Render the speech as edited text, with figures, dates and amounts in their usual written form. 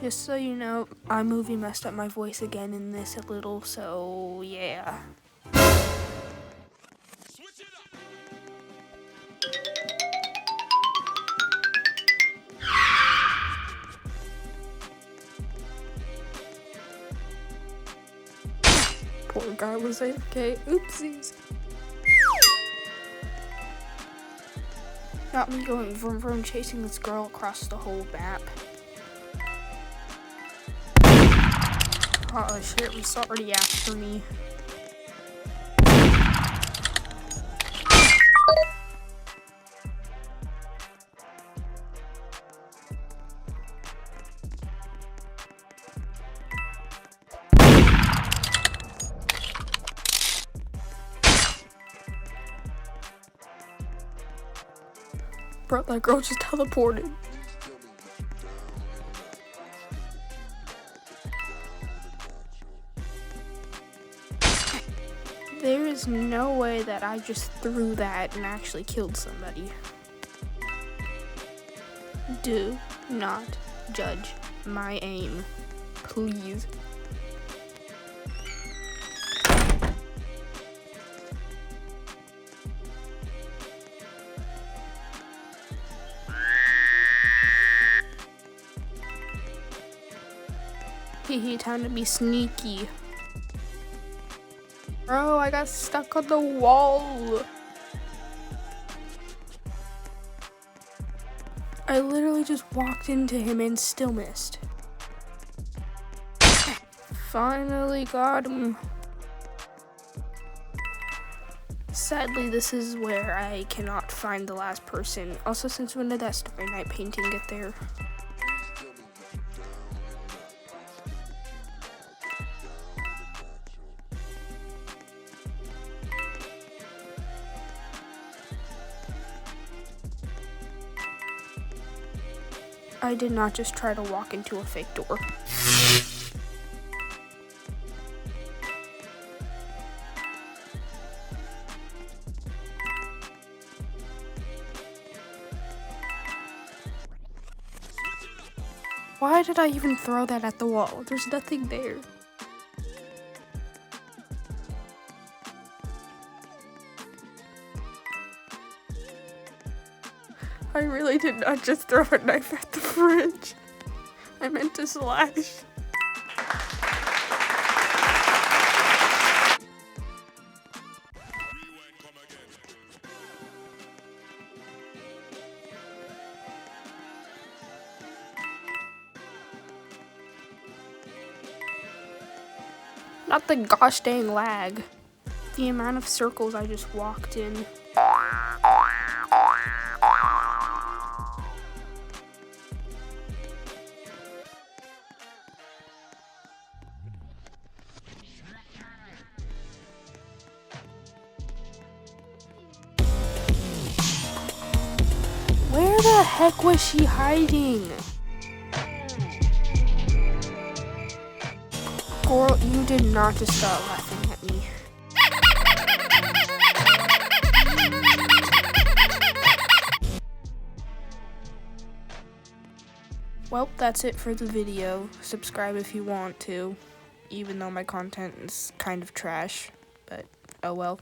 Just so you know, iMovie messed up my voice again in this a little, so yeah. Poor guy was AFK. Oopsies. Got me going vroom vroom chasing this girl across the whole map. Oh shit, it was already after me. Bro, that girl just teleported. There is no way that I just threw that and actually killed somebody. Do not judge my aim, please. Hehe, time to be sneaky. Bro, I got stuck on the wall. I literally just walked into him and still missed. Finally got him. Sadly, this is where I cannot find the last person. Also, since when did that Starry Night painting get there? I did not just try to walk into a fake door. Why did I even throw that at the wall? There's nothing there. I really did not just throw a knife at the fridge. I meant to slash. Not the gosh dang lag. The amount of circles I just walked in. Where the heck was she hiding? Girl, you did not just start laughing at me. Well, that's it for the video. Subscribe if you want to, even though my content is kind of trash, but oh well.